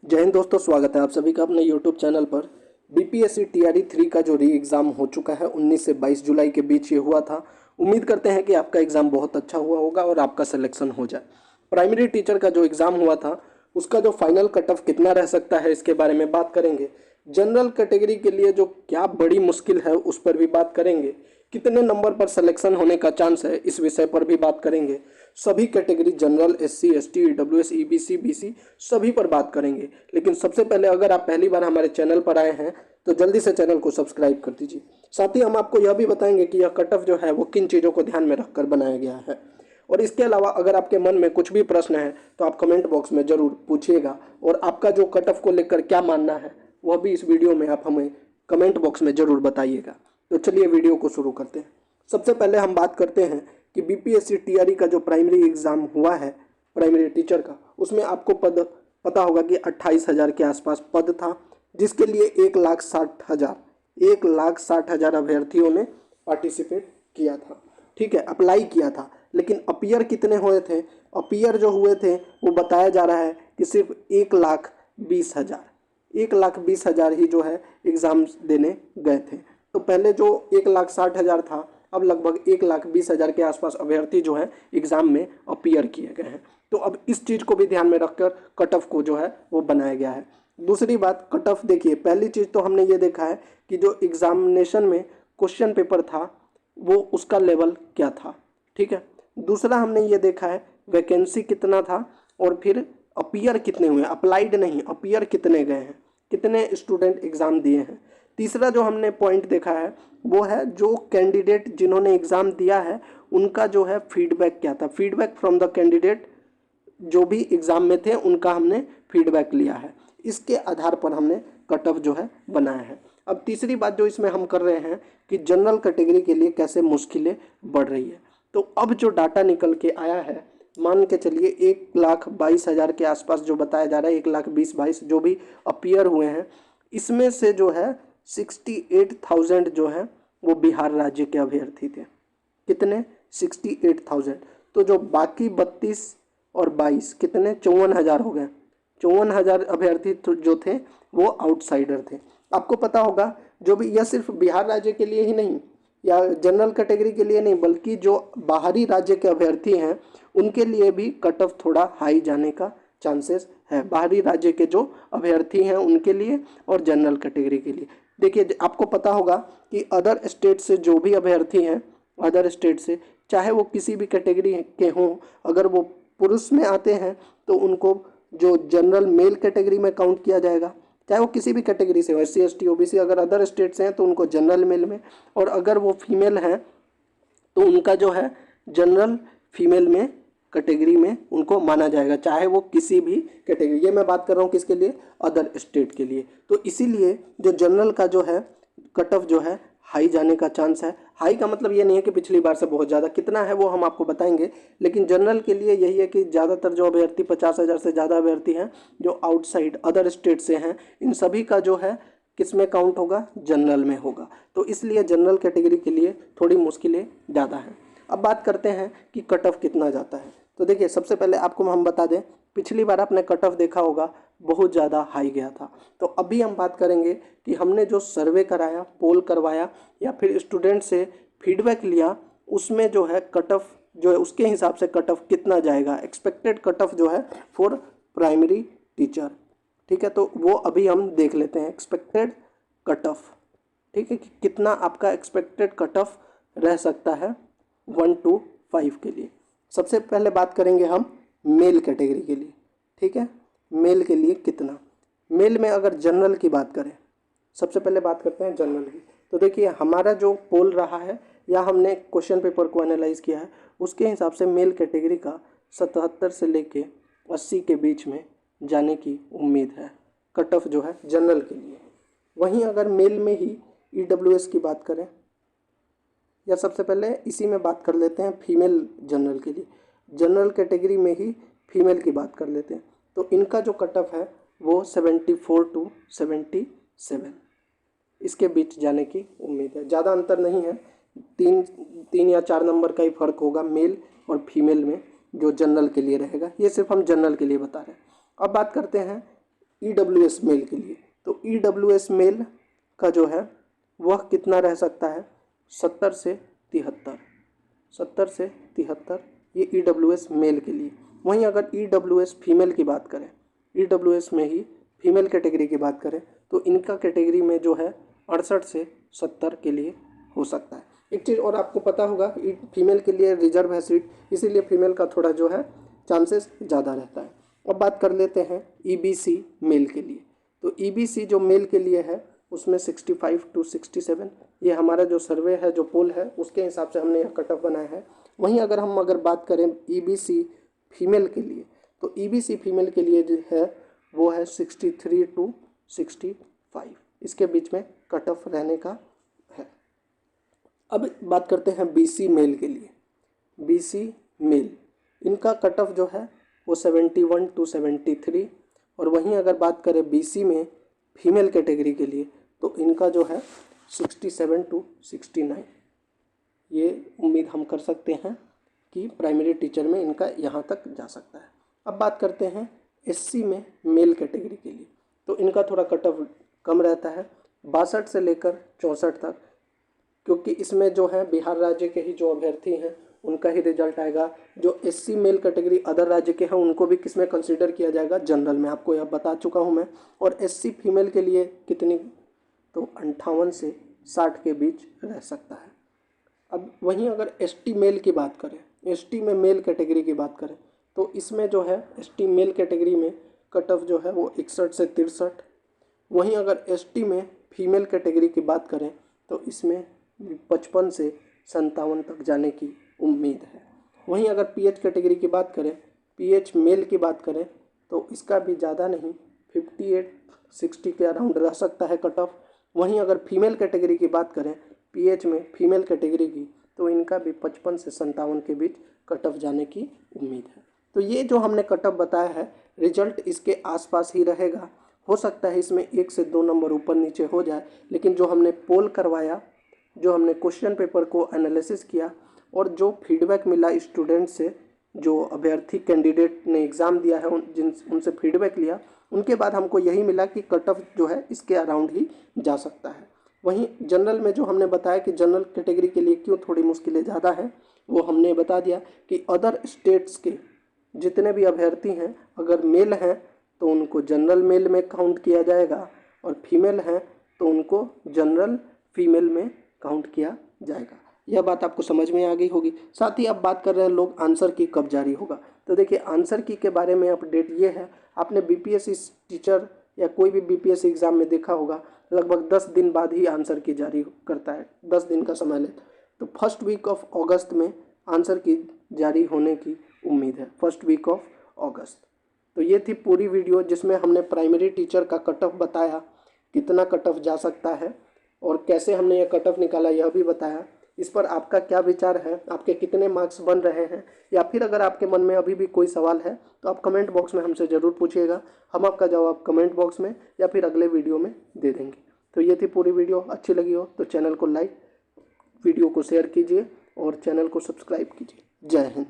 जय हिंद दोस्तों, स्वागत है आप सभी का अपने यूट्यूब चैनल पर। बीपीएससी टीआरई 3 का जो री एग्ज़ाम हो चुका है 19 से 22 जुलाई के बीच ये हुआ था। उम्मीद करते हैं कि आपका एग्ज़ाम बहुत अच्छा हुआ होगा और आपका सिलेक्शन हो जाए। प्राइमरी टीचर का जो एग्ज़ाम हुआ था उसका जो फाइनल कट ऑफ कितना रह सकता है इसके बारे में बात करेंगे। जनरल कैटेगरी के लिए जो क्या बड़ी मुश्किल है उस पर भी बात करेंगे। कितने नंबर पर सिलेक्शन होने का चांस है इस विषय पर भी बात करेंगे। सभी category general, SC, ST, EWS, EBC, BC सभी पर बात करेंगे। लेकिन सबसे पहले अगर आप पहली बार हमारे चैनल पर आए हैं तो जल्दी से चैनल को सब्सक्राइब कर दीजिए। साथ ही हम आपको यह भी बताएंगे कि यह कट ऑफ जो है वो किन चीज़ों को ध्यान में रखकर बनाया गया है। और इसके अलावा अगर आपके मन में कुछ भी प्रश्न है तो आप कमेंट बॉक्स में ज़रूर पूछिएगा और आपका जो कट ऑफ को लेकर क्या मानना है वह भी इस वीडियो में आप हमें कमेंट बॉक्स में ज़रूर बताइएगा। तो चलिए वीडियो को शुरू करते हैं। सबसे पहले हम बात करते हैं कि बीपीएससी टीआरई का जो प्राइमरी एग्ज़ाम हुआ है प्राइमरी टीचर का, उसमें आपको पद पता होगा कि 28,000 के आसपास पद था, जिसके लिए 1,60,000 अभ्यर्थियों ने पार्टिसिपेट किया था। ठीक है, अप्लाई किया था। लेकिन अपीयर कितने हुए थे? अपीयर जो हुए थे वो बताया जा रहा है कि सिर्फ 1,20,000 ही जो है एग्ज़ाम देने गए थे। तो पहले जो 1,60,000 था, अब लगभग 1,20,000 के आसपास अभ्यर्थी जो है एग्ज़ाम में अपीयर किए गए हैं। तो अब इस चीज़ को भी ध्यान में रखकर कट ऑफ को जो है वो बनाया गया है। दूसरी बात, कट ऑफ देखिए, पहली चीज़ तो हमने ये देखा है कि जो एग्ज़ामिनेशन में क्वेश्चन पेपर था वो उसका लेवल क्या था। ठीक है, दूसरा हमने ये देखा है वैकेंसी कितना था और फिर अपीयर कितने हुए, अप्लाइड नहीं अपीयर कितने गए हैं, कितने स्टूडेंट एग्ज़ाम दिए हैं। तीसरा जो हमने पॉइंट देखा है वो है जो कैंडिडेट जिन्होंने एग्ज़ाम दिया है उनका जो है फीडबैक क्या था। फीडबैक फ्रॉम द कैंडिडेट जो भी एग्ज़ाम में थे उनका हमने फीडबैक लिया है। इसके आधार पर हमने कट ऑफ जो है बनाया है। अब तीसरी बात जो इसमें हम कर रहे हैं कि जनरल कैटेगरी के लिए कैसे मुश्किलें बढ़ रही है। तो अब जो डाटा निकल के आया है, मान के चलिए 1,22,000 के आसपास जो बताया जा रहा है, 1,20,22 जो भी अपीयर हुए हैं, इसमें से जो है 68,000 जो है वो बिहार राज्य के अभ्यर्थी थे। कितने? 68,000। तो जो बाकी 32 और 22 कितने? 54,000 हो गए। 54,000 अभ्यर्थी जो थे वो आउटसाइडर थे। आपको पता होगा जो भी, यह सिर्फ बिहार राज्य के लिए ही नहीं या जनरल कैटेगरी के लिए नहीं, बल्कि जो बाहरी राज्य के अभ्यर्थी हैं उनके लिए भी कट ऑफ थोड़ा हाई जाने का चांसेस है। बाहरी राज्य के जो अभ्यर्थी हैं उनके लिए और जनरल कैटेगरी के लिए। देखिए, आपको पता होगा कि अदर स्टेट से जो भी अभ्यर्थी हैं, अदर स्टेट से चाहे वो किसी भी कैटेगरी के हों, अगर वो पुरुष में आते हैं तो उनको जो जनरल मेल कैटेगरी में काउंट किया जाएगा, चाहे वो किसी भी कैटेगरी से हो, एससी, एसटी, ओबीसी। अगर अदर स्टेट से हैं तो उनको जनरल मेल में, और अगर वो फीमेल हैं तो उनका जो है जनरल फीमेल में कैटेगरी में उनको माना जाएगा, चाहे वो किसी भी कैटेगरी। ये मैं बात कर रहा हूँ किसके लिए? अदर स्टेट के लिए। तो इसीलिए जो जनरल का जो है कट ऑफ जो है हाई जाने का चांस है। हाई का मतलब ये नहीं है कि पिछली बार से बहुत ज़्यादा, कितना है वो हम आपको बताएंगे। लेकिन जनरल के लिए यही है कि ज़्यादातर जो अभ्यर्थी 50,000 से ज़्यादा अभ्यर्थी हैं जो आउटसाइड अदर स्टेट से हैं, इन सभी का जो है किस में काउंट होगा? जनरल में होगा। तो इसलिए जनरल कैटेगरी के लिए थोड़ी मुश्किलें ज़्यादा हैं। अब बात करते हैं कि कट ऑफ कितना जाता है। तो देखिए, सबसे पहले आपको हम बता दें, पिछली बार आपने कट ऑफ देखा होगा बहुत ज़्यादा हाई गया था। तो अभी हम बात करेंगे कि हमने जो सर्वे कराया, पोल करवाया या फिर स्टूडेंट से फीडबैक लिया, उसमें जो है कट ऑफ जो है उसके हिसाब से कट ऑफ कितना जाएगा, एक्सपेक्टेड कट ऑफ जो है फॉर प्राइमरी टीचर। ठीक है, तो वो अभी हम देख लेते हैं एक्सपेक्टेड कट ऑफ। ठीक है, कि कितना आपका एक्सपेक्टेड कट ऑफ रह सकता है 1 to 5 के लिए। सबसे पहले बात करेंगे हम मेल कैटेगरी के लिए। ठीक है, मेल के लिए कितना? मेल में अगर जनरल की बात करें, सबसे पहले बात करते हैं जनरल की। तो देखिए, हमारा जो पोल रहा है या हमने क्वेश्चन पेपर को एनालाइज किया है उसके हिसाब से मेल कैटेगरी का 77 से लेके 80 के बीच में जाने की उम्मीद है कट ऑफ जो है जनरल के लिए। वहीं अगर मेल में ही ईडब्ल्यूएस की बात करें, या सबसे पहले इसी में बात कर लेते हैं फीमेल जनरल के लिए, जनरल कैटेगरी में ही फीमेल की बात कर लेते हैं, तो इनका जो कट ऑफ है वो 74 to 77 इसके बीच जाने की उम्मीद है। ज़्यादा अंतर नहीं है, तीन या 4 नंबर का ही फ़र्क होगा मेल और फीमेल में जो जनरल के लिए रहेगा। ये सिर्फ हम जनरल के लिए बता रहे हैं। अब बात करते हैं EWS मेल के लिए, तो EWS मेल का जो है वह कितना रह सकता है, 70 से 73, 70 से 73 ये EWS मेल के लिए। वहीं अगर EWS फीमेल की बात करें, EWS में ही फीमेल कैटेगरी की बात करें तो इनका कैटेगरी में जो है 68 से 70 के लिए हो सकता है। एक चीज़ और आपको पता होगा, फीमेल के लिए रिजर्व है सीट, इसीलिए फीमेल का थोड़ा जो है चांसेस ज़्यादा रहता है। अब बात कर लेते हैं EBC मेल के लिए, तो EBC जो मेल के लिए है उसमें 65 to 67, ये हमारा जो सर्वे है, जो पोल है, उसके हिसाब से हमने यह कट ऑफ बनाया है। वहीं अगर बात करें EBC फीमेल के लिए, तो EBC फीमेल के लिए जो है वो है 63 to 65, इसके बीच में कट ऑफ रहने का है। अब बात करते हैं BC मेल के लिए। BC मेल, इनका कट ऑफ जो है वो 71 to 73, और वहीं अगर बात करें BC में फीमेल कैटेगरी के लिए तो इनका जो है 67 to 69, ये उम्मीद हम कर सकते हैं कि प्राइमरी टीचर में इनका यहाँ तक जा सकता है। अब बात करते हैं SC में मेल कैटेगरी के लिए, तो इनका थोड़ा कट ऑफ कम रहता है, 62 से लेकर 64 तक, क्योंकि इसमें जो है बिहार राज्य के ही जो अभ्यर्थी हैं उनका ही रिजल्ट आएगा। जो SC मेल कैटेगरी अदर राज्य के हैं उनको भी किस में कंसीडर किया जाएगा, जनरल में, आपको यह बता चुका हूं मैं। और SC फीमेल के लिए कितनी, तो 58 से 60 के बीच रह सकता है। अब वहीं अगर ST मेल की बात करें, ST में मेल कैटेगरी की बात करें तो इसमें जो है ST मेल कैटेगरी में कट ऑफ जो है वो 61 से 63। वहीं अगर ST में फीमेल कैटेगरी की बात करें तो इसमें 55 से 57 तक जाने की उम्मीद है। वहीं अगर PH कैटेगरी की बात करें, PH मेल की बात करें तो इसका भी ज़्यादा नहीं, 58-60 के अराउंड रह सकता है कट ऑफ। वहीं अगर फीमेल कैटेगरी की बात करें, PH में फीमेल कैटेगरी की, तो इनका भी 55 से 57 के बीच कट ऑफ जाने की उम्मीद है। तो ये जो हमने कट ऑफ बताया है, रिजल्ट इसके आसपास ही रहेगा। हो सकता है इसमें 1 से 2 नंबर ऊपर नीचे हो जाए, लेकिन जो हमने पोल करवाया, जो हमने क्वेश्चन पेपर को एनालिसिस किया और जो फीडबैक मिला स्टूडेंट से, जो अभ्यर्थी कैंडिडेट ने एग्ज़ाम दिया है उनसे फीडबैक लिया, उनके बाद हमको यही मिला कि कट ऑफ जो है इसके अराउंड ही जा सकता है। वहीं जनरल में जो हमने बताया कि जनरल कैटेगरी के लिए क्यों थोड़ी मुश्किलें ज़्यादा हैं, वो हमने बता दिया कि अदर स्टेट्स के जितने भी अभ्यर्थी हैं अगर मेल हैं तो उनको जनरल मेल में काउंट किया जाएगा, और फीमेल हैं तो उनको जनरल फीमेल में काउंट किया जाएगा। यह बात आपको समझ में आ गई होगी। साथ ही अब बात कर रहे हैं लोग आंसर की कब जारी होगा, तो देखिए आंसर की के बारे में अपडेट ये है, आपने BPSC टीचर या कोई भी BPSC एग्ज़ाम में देखा होगा, लगभग 10 दिन बाद ही आंसर की जारी करता है, 10 दिन का समय लेता है। तो फर्स्ट वीक ऑफ अगस्त में आंसर की जारी होने की उम्मीद है, फर्स्ट वीक ऑफ अगस्त। तो ये थी पूरी वीडियो जिसमें हमने प्राइमरी टीचर का कट ऑफ बताया, कितना कट ऑफ जा सकता है और कैसे हमने यह कट ऑफ निकाला यह भी बताया। इस पर आपका क्या विचार है, आपके कितने मार्क्स बन रहे हैं, या फिर अगर आपके मन में अभी भी कोई सवाल है तो आप कमेंट बॉक्स में हमसे ज़रूर पूछिएगा, हम आपका जवाब कमेंट बॉक्स में या फिर अगले वीडियो में दे देंगे। तो ये थी पूरी वीडियो, अच्छी लगी हो तो चैनल को लाइक, वीडियो को शेयर कीजिए और चैनल को सब्सक्राइब कीजिए। जय हिंद।